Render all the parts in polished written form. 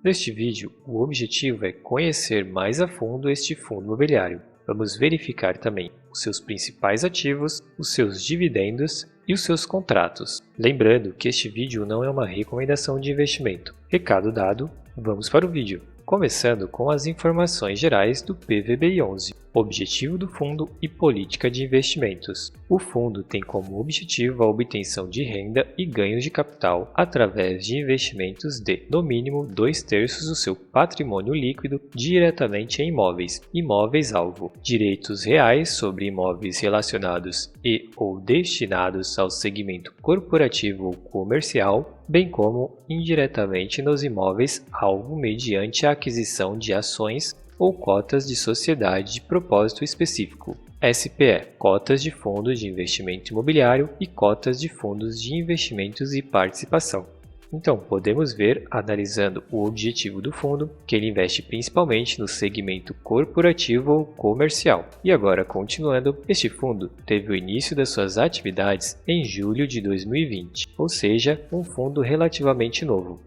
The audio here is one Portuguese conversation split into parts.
Neste vídeo, o objetivo é conhecer mais a fundo este fundo imobiliário. Vamos verificar também os seus principais ativos, os seus dividendos e os seus contratos. Lembrando que este vídeo não é uma recomendação de investimento. Recado dado, vamos para o vídeo. Começando com as informações gerais do PVBI11, objetivo do fundo e política de investimentos. O fundo tem como objetivo a obtenção de renda e ganhos de capital através de investimentos de, no mínimo, 2/3 do seu patrimônio líquido diretamente em imóveis, imóveis-alvo, direitos reais sobre imóveis relacionados e ou destinados ao segmento corporativo ou comercial, bem como indiretamente nos imóveis-alvo mediante a aquisição de ações ou cotas de sociedade de propósito específico, SPE, cotas de fundos de investimento imobiliário e cotas de fundos de investimentos e participação. Então, podemos ver, analisando o objetivo do fundo, que ele investe principalmente no segmento corporativo ou comercial. E agora, continuando, este fundo teve o início das suas atividades em julho de 2020, ou seja, um fundo relativamente novo.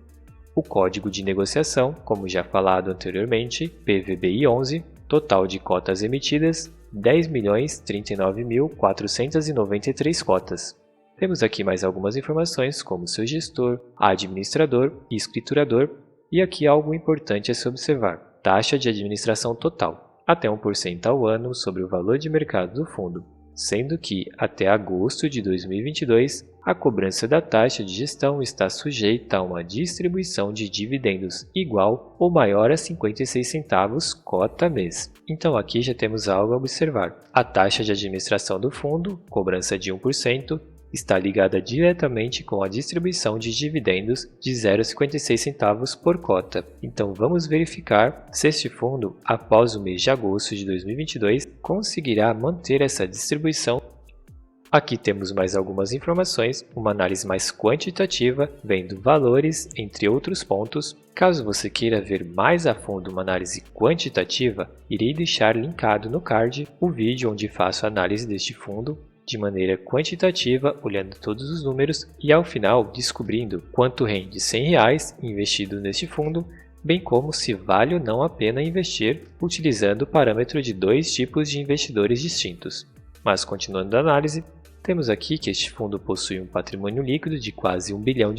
O código de negociação, como já falado anteriormente, PVBI11, total de cotas emitidas, 10.039.493 cotas. Temos aqui mais algumas informações como seu gestor, administrador e escriturador, e aqui algo importante a se observar, taxa de administração total, até 1% ao ano sobre o valor de mercado do fundo, sendo que até agosto de 2022 a cobrança da taxa de gestão está sujeita a uma distribuição de dividendos igual ou maior a 56 centavos cota mês. Então aqui já temos algo a observar. A taxa de administração do fundo, cobrança de 1%, está ligada diretamente com a distribuição de dividendos de 0,56 centavos por cota. Então vamos verificar se este fundo, após o mês de agosto de 2022, conseguirá manter essa distribuição. Aqui temos mais algumas informações, uma análise mais quantitativa, vendo valores, entre outros pontos. Caso você queira ver mais a fundo uma análise quantitativa, irei deixar linkado no card o vídeo onde faço a análise deste fundo de maneira quantitativa, olhando todos os números e ao final descobrindo quanto rende R$100 investido neste fundo, bem como se vale ou não a pena investir utilizando o parâmetro de dois tipos de investidores distintos. Mas continuando a análise, temos aqui que este fundo possui um patrimônio líquido de quase R$1 bilhão,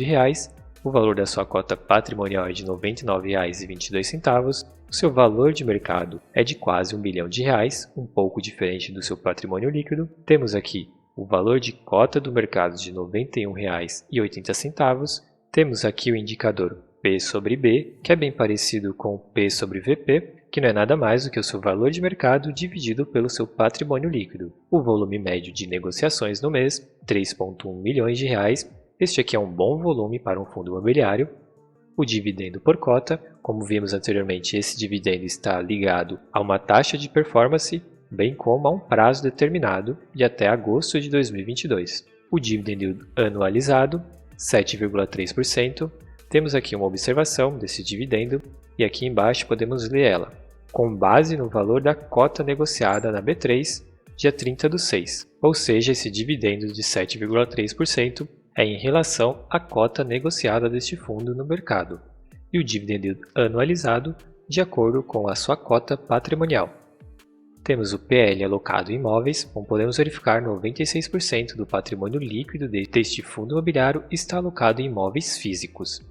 o valor da sua cota patrimonial é de R$ 99,22, o seu valor de mercado é de quase R$1 bilhão, um pouco diferente do seu patrimônio líquido. Temos aqui o valor de cota do mercado de R$ 91,80. Temos aqui o indicador P sobre B, que é bem parecido com o P sobre VP, que não é nada mais do que o seu valor de mercado dividido pelo seu patrimônio líquido. O volume médio de negociações no mês, R$ 3,1 milhões. Este aqui é um bom volume para um fundo imobiliário. O dividendo por cota, como vimos anteriormente, esse dividendo está ligado a uma taxa de performance, bem como a um prazo determinado de até agosto de 2022. O dividendo anualizado, 7,3%. Temos aqui uma observação desse dividendo e aqui embaixo podemos ler ela, com base no valor da cota negociada na B3, dia 30/6, ou seja, esse dividendo de 7,3% é em relação à cota negociada deste fundo no mercado, e o dividendo anualizado de acordo com a sua cota patrimonial. Temos o PL alocado em imóveis, como podemos verificar, 96% do patrimônio líquido deste fundo imobiliário está alocado em imóveis físicos,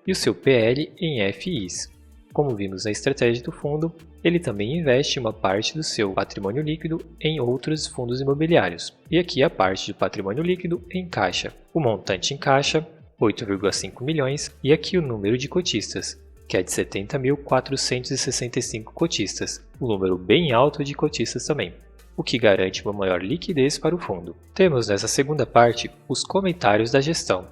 e o seu PL em FIs. Como vimos na estratégia do fundo, ele também investe uma parte do seu patrimônio líquido em outros fundos imobiliários. E aqui a parte do patrimônio líquido em caixa. O montante em caixa, 8,5 milhões, e aqui o número de cotistas, que é de 70.465 cotistas, um número bem alto de cotistas também, o que garante uma maior liquidez para o fundo. Temos nessa segunda parte os comentários da gestão,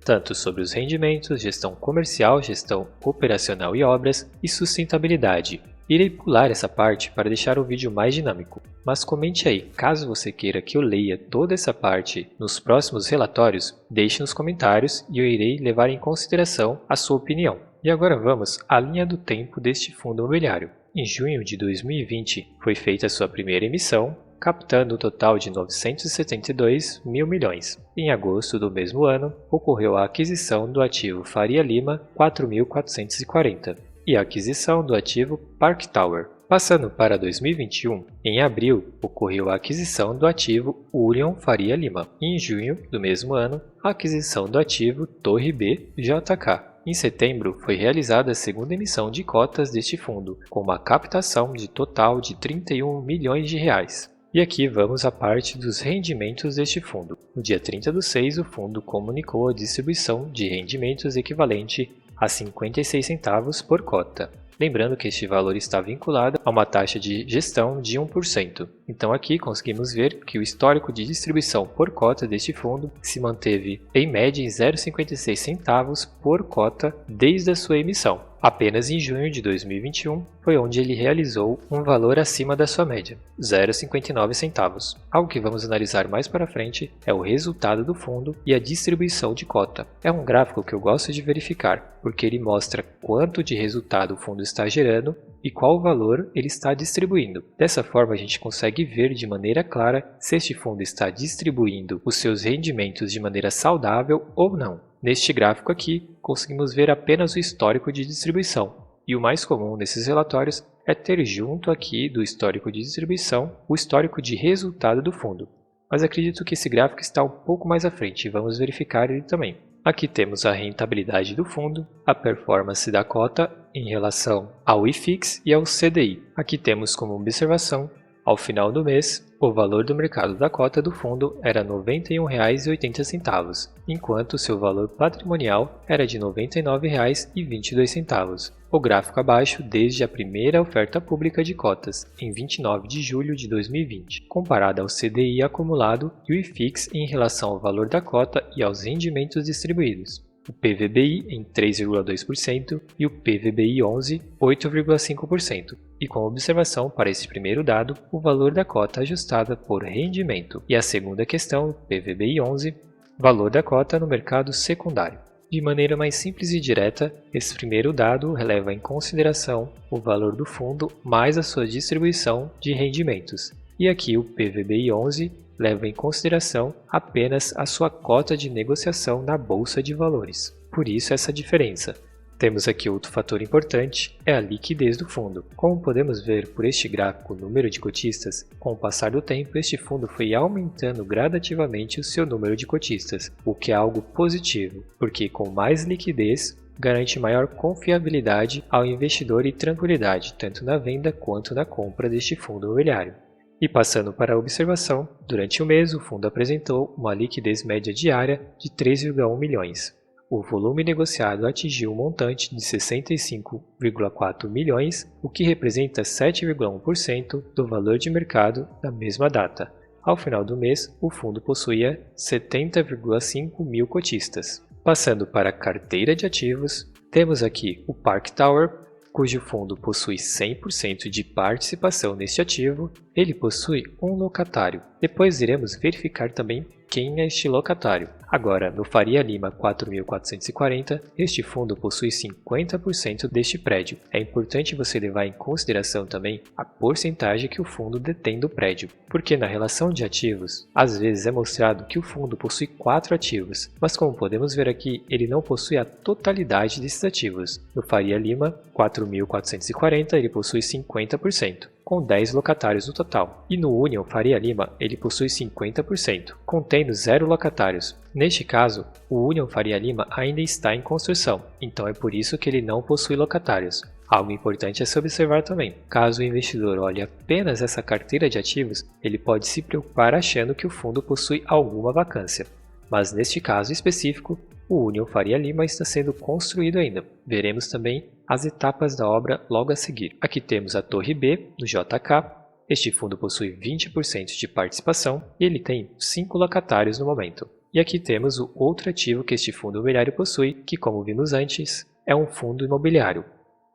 tanto sobre os rendimentos, gestão comercial, gestão operacional e obras e sustentabilidade. Irei pular essa parte para deixar o vídeo mais dinâmico, mas comente aí, caso você queira que eu leia toda essa parte nos próximos relatórios, deixe nos comentários e eu irei levar em consideração a sua opinião. E agora vamos à linha do tempo deste fundo imobiliário. Em junho de 2020 foi feita a sua primeira emissão, captando um total de 972 mil milhões. Em agosto do mesmo ano, ocorreu a aquisição do ativo Faria Lima 4.440 e a aquisição do ativo Park Tower. Passando para 2021, em abril, ocorreu a aquisição do ativo Union Faria Lima. Em junho do mesmo ano, a aquisição do ativo Torre B JK. Em setembro, foi realizada a segunda emissão de cotas deste fundo, com uma captação de total de 31 milhões de reais. E aqui vamos à parte dos rendimentos deste fundo. No dia 30/6, o fundo comunicou a distribuição de rendimentos equivalente a 56 centavos por cota. Lembrando que este valor está vinculado a uma taxa de gestão de 1%. Então aqui conseguimos ver que o histórico de distribuição por cota deste fundo se manteve em média em 0,56 centavos por cota desde a sua emissão. Apenas em junho de 2021 foi onde ele realizou um valor acima da sua média, 0,59 centavos. Algo que vamos analisar mais para frente é o resultado do fundo e a distribuição de cota. É um gráfico que eu gosto de verificar, porque ele mostra quanto de resultado o fundo está gerando e qual valor ele está distribuindo. Dessa forma a gente consegue ver de maneira clara se este fundo está distribuindo os seus rendimentos de maneira saudável ou não. Neste gráfico aqui, conseguimos ver apenas o histórico de distribuição, e o mais comum nesses relatórios é ter junto aqui do histórico de distribuição o histórico de resultado do fundo. Mas acredito que esse gráfico está um pouco mais à frente e vamos verificar ele também. Aqui temos a rentabilidade do fundo, a performance da cota em relação ao IFIX e ao CDI. Aqui temos como observação, ao final do mês, o valor do mercado da cota do fundo era R$ 91,80, enquanto seu valor patrimonial era de R$ 99,22. O gráfico abaixo desde a primeira oferta pública de cotas, em 29 de julho de 2020, comparada ao CDI acumulado e o IFIX em relação ao valor da cota e aos rendimentos distribuídos. O PVBI em 3,2% e o PVBI 11, 8,5%. E como observação para esse primeiro dado, o valor da cota ajustada por rendimento. E a segunda questão, PVBI 11, valor da cota no mercado secundário. De maneira mais simples e direta, esse primeiro dado leva em consideração o valor do fundo mais a sua distribuição de rendimentos. E aqui o PVBI 11 leva em consideração apenas a sua cota de negociação na Bolsa de Valores. Por isso essa diferença. Temos aqui outro fator importante, é a liquidez do fundo. Como podemos ver por este gráfico o número de cotistas, com o passar do tempo este fundo foi aumentando gradativamente o seu número de cotistas, o que é algo positivo, porque com mais liquidez garante maior confiabilidade ao investidor e tranquilidade, tanto na venda quanto na compra deste fundo imobiliário. E passando para a observação, durante o mês o fundo apresentou uma liquidez média diária de 3,1 milhões. O volume negociado atingiu um montante de 65,4 milhões, o que representa 7,1% do valor de mercado da mesma data. Ao final do mês, o fundo possuía 70,5 mil cotistas. Passando para a carteira de ativos, temos aqui o Park Tower, cujo fundo possui 100% de participação neste ativo. Ele possui um locatário. Depois iremos verificar também quem é este locatário. Agora, no Faria Lima 4.440, este fundo possui 50% deste prédio. É importante você levar em consideração também a porcentagem que o fundo detém do prédio, porque na relação de ativos, às vezes é mostrado que o fundo possui 4 ativos, mas como podemos ver aqui, ele não possui a totalidade desses ativos. No Faria Lima 4.440, ele possui 50%. Com 10 locatários no total, e no Union Faria Lima ele possui 50%, contendo 0 locatários. Neste caso, o Union Faria Lima ainda está em construção, então é por isso que ele não possui locatários. Algo importante a se observar também, caso o investidor olhe apenas essa carteira de ativos, ele pode se preocupar achando que o fundo possui alguma vacância. Mas neste caso específico, o Union Faria Lima está sendo construído ainda. Veremos também as etapas da obra logo a seguir. Aqui temos a Torre B, do JK. Este fundo possui 20% de participação e ele tem 5 locatários no momento. E aqui temos o outro ativo que este fundo imobiliário possui, que como vimos antes, é um fundo imobiliário,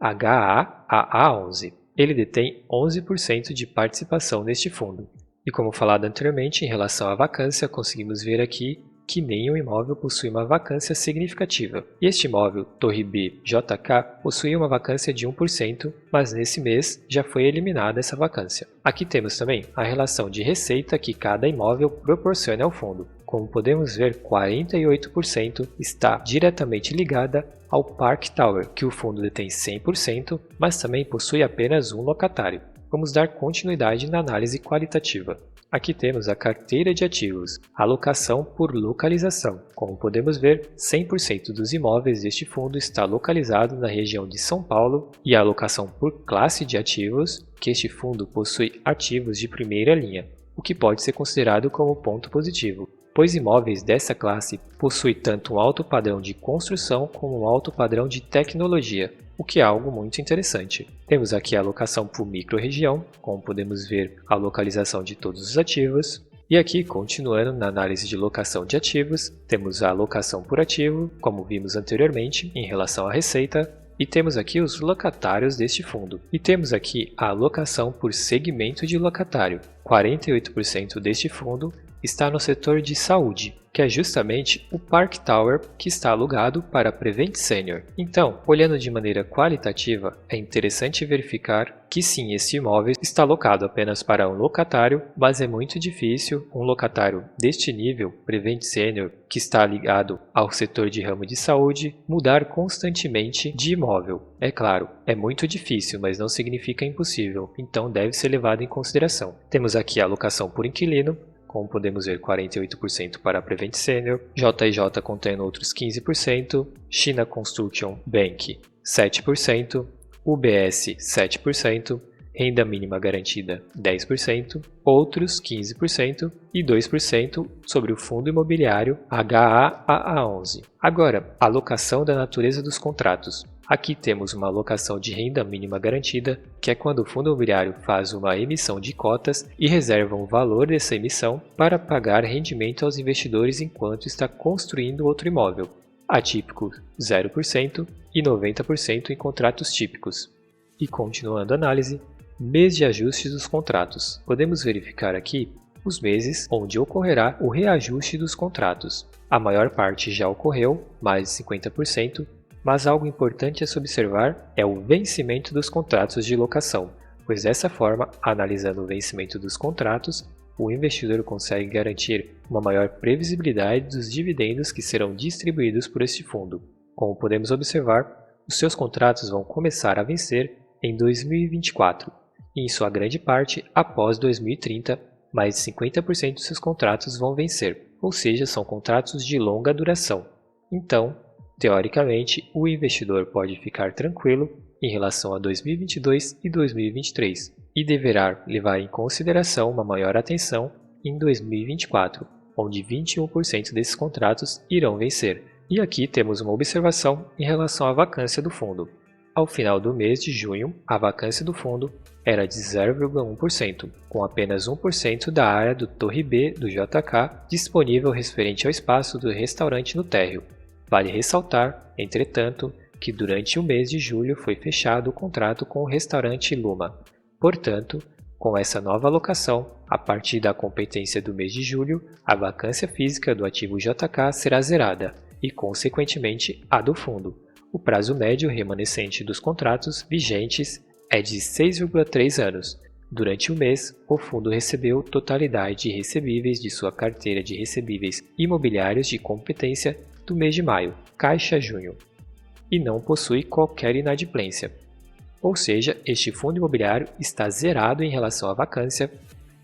HAAA11. Ele detém 11% de participação neste fundo. E como falado anteriormente, em relação à vacância, conseguimos ver aqui que nenhum imóvel possui uma vacância significativa. E este imóvel, Torre B JK, possui uma vacância de 1%, mas nesse mês já foi eliminada essa vacância. Aqui temos também a relação de receita que cada imóvel proporciona ao fundo. Como podemos ver, 48% está diretamente ligada ao Park Tower, que o fundo detém 100%, mas também possui apenas um locatário. Vamos dar continuidade na análise qualitativa. Aqui temos a carteira de ativos, alocação por localização. Como podemos ver, 100% dos imóveis deste fundo está localizado na região de São Paulo e a alocação por classe de ativos, que este fundo possui ativos de primeira linha, o que pode ser considerado como ponto positivo, pois imóveis dessa classe possuem tanto um alto padrão de construção como um alto padrão de tecnologia, o que é algo muito interessante. Temos aqui a alocação por microrregião, como podemos ver a localização de todos os ativos. E aqui, continuando na análise de locação de ativos, temos a alocação por ativo, como vimos anteriormente, em relação à receita. E temos aqui os locatários deste fundo. E temos aqui a alocação por segmento de locatário. 48% deste fundo está no setor de saúde, que é justamente o Park Tower que está alugado para a Prevent Senior. Então, olhando de maneira qualitativa, é interessante verificar que sim, esse imóvel está alocado apenas para um locatário, mas é muito difícil um locatário deste nível, Prevent Senior, que está ligado ao setor de ramo de saúde, mudar constantemente de imóvel. É claro, é muito difícil, mas não significa impossível, então deve ser levado em consideração. Temos aqui a alocação por inquilino, como podemos ver, 48% para a Prevent Senior, JJ contendo outros 15%, China Construction Bank 7%, UBS 7%, renda mínima garantida 10%, outros 15% e 2% sobre o fundo imobiliário HAAA11. Agora, alocação da natureza dos contratos. Aqui temos uma alocação de renda mínima garantida, que é quando o fundo imobiliário faz uma emissão de cotas e reserva um valor dessa emissão para pagar rendimento aos investidores enquanto está construindo outro imóvel. Atípico 0% e 90% em contratos típicos. E continuando a análise, mês de ajuste dos contratos. Podemos verificar aqui os meses onde ocorrerá o reajuste dos contratos. A maior parte já ocorreu, mais de 50%, mas algo importante a se observar é o vencimento dos contratos de locação, pois dessa forma, analisando o vencimento dos contratos, o investidor consegue garantir uma maior previsibilidade dos dividendos que serão distribuídos por este fundo. Como podemos observar, os seus contratos vão começar a vencer em 2024, e em sua grande parte após 2030, mais de 50% dos seus contratos vão vencer, ou seja, são contratos de longa duração. Então, teoricamente, o investidor pode ficar tranquilo em relação a 2022 e 2023 e deverá levar em consideração uma maior atenção em 2024, onde 21% desses contratos irão vencer. E aqui temos uma observação em relação à vacância do fundo. Ao final do mês de junho, a vacância do fundo era de 0,1%, com apenas 1% da área do Torre B do JK disponível referente ao espaço do restaurante no térreo. Vale ressaltar, entretanto, que durante o mês de julho foi fechado o contrato com o restaurante Luma. Portanto, com essa nova alocação, a partir da competência do mês de julho, a vacância física do ativo JK será zerada e, consequentemente, a do fundo. O prazo médio remanescente dos contratos vigentes é de 6,3 anos. Durante o mês, o fundo recebeu totalidade de recebíveis de sua carteira de recebíveis imobiliários de competência do mês de maio, caixa junho, e não possui qualquer inadimplência. Ou seja, este fundo imobiliário está zerado em relação à vacância,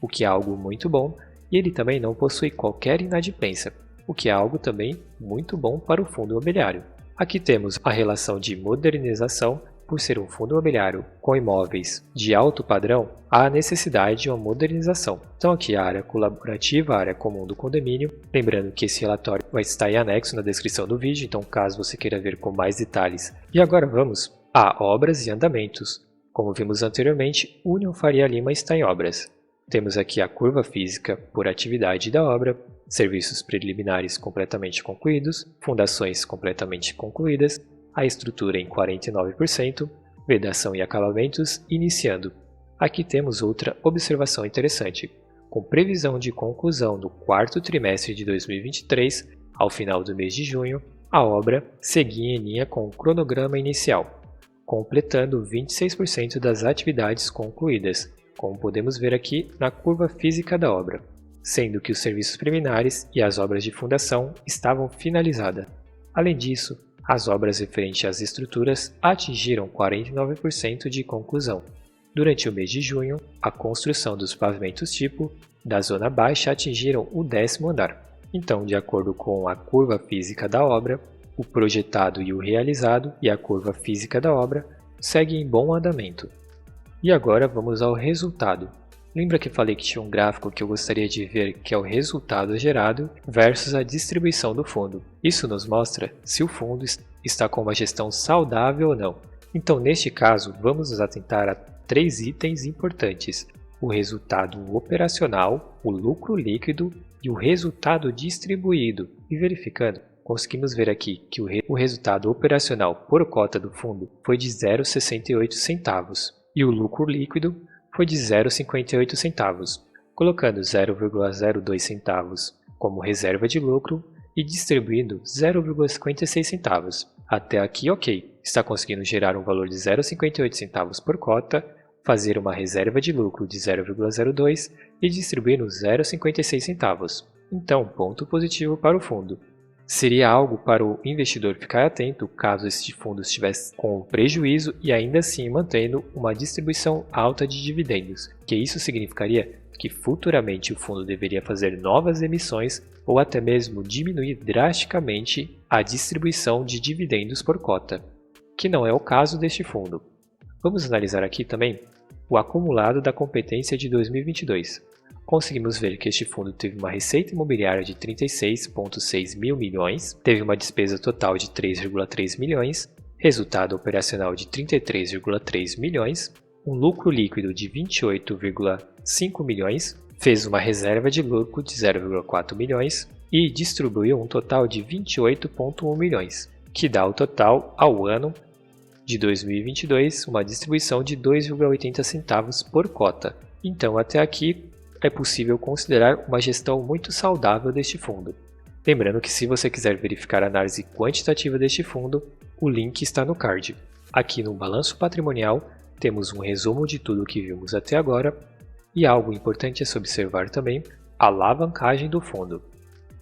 o que é algo muito bom, e ele também não possui qualquer inadimplência, o que é algo também muito bom para o fundo imobiliário. Aqui temos a relação de modernização. Por ser um fundo imobiliário com imóveis de alto padrão, há a necessidade de uma modernização. Então aqui a área colaborativa, a área comum do condomínio. Lembrando que esse relatório vai estar em anexo na descrição do vídeo, então caso você queira ver com mais detalhes. E agora vamos a obras e andamentos. Como vimos anteriormente, Union Faria Lima está em obras. Temos aqui a curva física por atividade da obra, serviços preliminares completamente concluídos, fundações completamente concluídas, a estrutura em 49%, vedação e acabamentos iniciando. Aqui temos outra observação interessante. Com previsão de conclusão no quarto trimestre de 2023, ao final do mês de junho, a obra seguia em linha com o cronograma inicial, completando 26% das atividades concluídas, como podemos ver aqui na curva física da obra, sendo que os serviços preliminares e as obras de fundação estavam finalizadas. Além disso, as obras referentes às estruturas atingiram 49% de conclusão. Durante o mês de junho, a construção dos pavimentos tipo da zona baixa atingiram o 10º andar. Então, de acordo com a curva física da obra, o projetado e o realizado e a curva física da obra seguem em bom andamento. E agora vamos ao resultado. Lembra que falei que tinha um gráfico que eu gostaria de ver, que é o resultado gerado versus a distribuição do fundo. Isso nos mostra se o fundo está com uma gestão saudável ou não. Então, neste caso, vamos nos atentar a 3 itens importantes: o resultado operacional, o lucro líquido e o resultado distribuído. E verificando, conseguimos ver aqui que o resultado operacional por cota do fundo foi de 0,68 centavos e o lucro líquido foi de 0,58 centavos, colocando 0,02 centavos como reserva de lucro e distribuindo 0,56 centavos. Até aqui ok, está conseguindo gerar um valor de 0,58 centavos por cota, fazer uma reserva de lucro de 0,02 e distribuir nos 0,56 centavos. Então, ponto positivo para o fundo. Seria algo para o investidor ficar atento caso este fundo estivesse com prejuízo e ainda assim mantendo uma distribuição alta de dividendos, que isso significaria que futuramente o fundo deveria fazer novas emissões ou até mesmo diminuir drasticamente a distribuição de dividendos por cota, que não é o caso deste fundo. Vamos analisar aqui também o acumulado da competência de 2022. Conseguimos ver que este fundo teve uma receita imobiliária de 36,6 mil milhões, teve uma despesa total de 3,3 milhões, resultado operacional de 33,3 milhões, um lucro líquido de 28,5 milhões, fez uma reserva de lucro de 0,4 milhões e distribuiu um total de 28,1 milhões, que dá o total ao ano de 2022 uma distribuição de 2,80 centavos por cota. Então, até aqui, é possível considerar uma gestão muito saudável deste fundo. Lembrando que se você quiser verificar a análise quantitativa deste fundo, o link está no card. Aqui no balanço patrimonial temos um resumo de tudo o que vimos até agora e algo importante a se observar também, a alavancagem do fundo.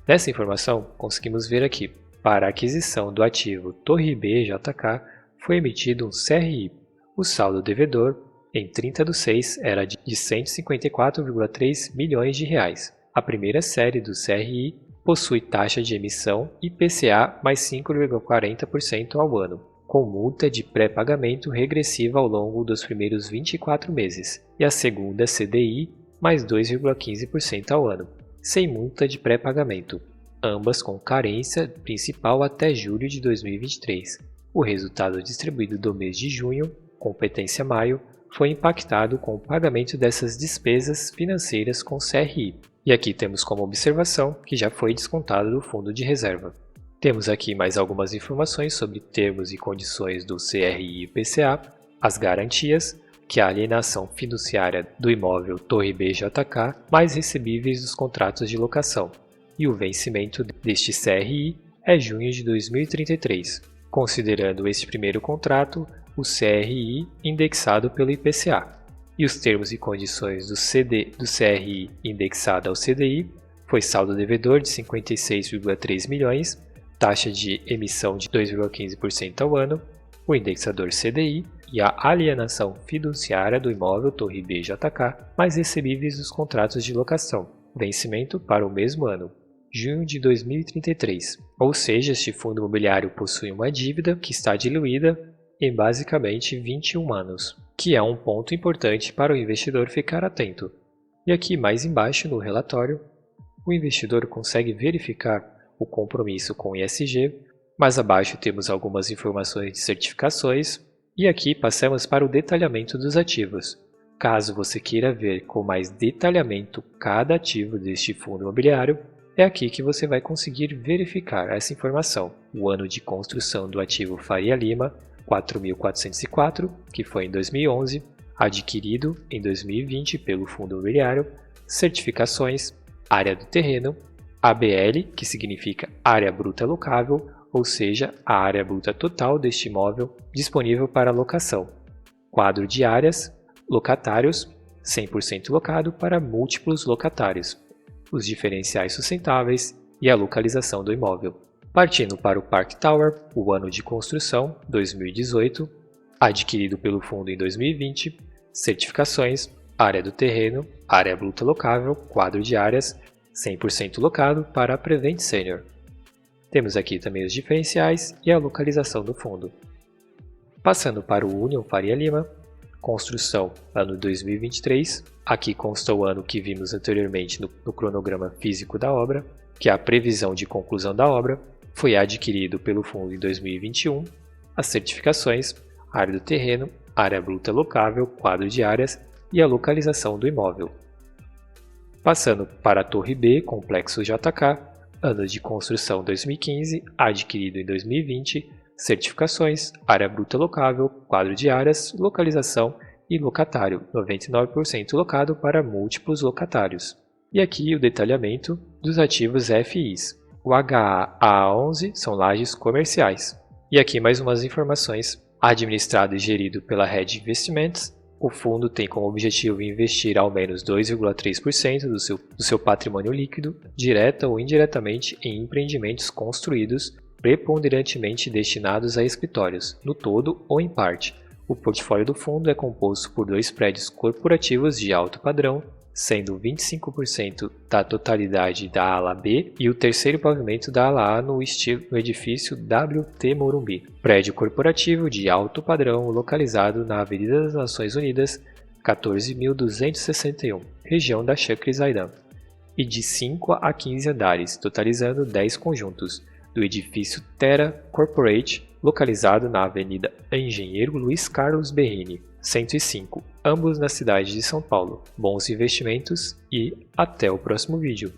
Nessa informação, conseguimos ver aqui, para a aquisição do ativo Torre B JK, foi emitido um CRI. O saldo devedor em 30/6 era de 154,3 milhões de reais. A primeira série do CRI possui taxa de emissão IPCA mais 5,40% ao ano, com multa de pré-pagamento regressiva ao longo dos primeiros 24 meses, e a segunda CDI mais 2,15% ao ano, sem multa de pré-pagamento, ambas com carência principal até julho de 2023. O resultado distribuído do mês de junho, competência maio, foi impactado com o pagamento dessas despesas financeiras com CRI. E aqui temos como observação que já foi descontado do fundo de reserva. Temos aqui mais algumas informações sobre termos e condições do CRI IPCA, as garantias, que é a alienação fiduciária do imóvel Torre B JK, mais recebíveis dos contratos de locação. E o vencimento deste CRI é junho de 2033, considerando este primeiro contrato, o CRI indexado pelo IPCA, e os termos e condições do CRI indexado ao CDI foi saldo devedor de 56,3 milhões, taxa de emissão de 2,15% ao ano, o indexador CDI e a alienação fiduciária do imóvel Torre B JK, mais recebíveis dos contratos de locação, vencimento para o mesmo ano, junho de 2033. Ou seja, este fundo imobiliário possui uma dívida que está diluída em basicamente 21 anos, que é um ponto importante para o investidor ficar atento. E aqui mais embaixo no relatório, o investidor consegue verificar o compromisso com o ESG, mais abaixo temos algumas informações de certificações, e aqui passamos para o detalhamento dos ativos. Caso você queira ver com mais detalhamento cada ativo deste fundo imobiliário, é aqui que você vai conseguir verificar essa informação. O ano de construção do ativo Faria Lima, 4.404, que foi em 2011, adquirido em 2020 pelo fundo imobiliário, certificações, área do terreno, ABL, que significa Área Bruta Locável, ou seja, a área bruta total deste imóvel disponível para locação. Quadro de áreas, locatários, 100% locado para múltiplos locatários, os diferenciais sustentáveis e a localização do imóvel. Partindo para o Park Tower, o ano de construção, 2018, adquirido pelo fundo em 2020, certificações, área do terreno, área bruta locável, quadro de áreas, 100% locado para a Prevent Senior. Temos aqui também os diferenciais e a localização do fundo. Passando para o Union Faria Lima, construção ano 2023, aqui consta o ano que vimos anteriormente no cronograma físico da obra, que é a previsão de conclusão da obra, foi adquirido pelo fundo em 2021, as certificações, área do terreno, área bruta locável, quadro de áreas e a localização do imóvel. Passando para a Torre B, Complexo JK, ano de construção 2015, adquirido em 2020, certificações, área bruta locável, quadro de áreas, localização e locatário, 99% locado para múltiplos locatários. E aqui o detalhamento dos ativos FIs. O HA-A11 são lajes comerciais. E aqui mais umas informações. Administrado e gerido pela Red Investimentos, o fundo tem como objetivo investir ao menos 2,3% do seu patrimônio líquido, direta ou indiretamente, em empreendimentos construídos, preponderantemente destinados a escritórios, no todo ou em parte. O portfólio do fundo é composto por 2 prédios corporativos de alto padrão, sendo 25% da totalidade da ala B e o terceiro pavimento da ala A no edifício WT Morumbi. Prédio corporativo de alto padrão localizado na Avenida das Nações Unidas, 14.261, região da Sheikh Zayed, e de 5 a 15 andares, totalizando 10 conjuntos, do edifício Terra Corporate, localizado na Avenida Engenheiro Luiz Carlos Berrini, 105, ambos na cidade de São Paulo. Bons investimentos e até o próximo vídeo.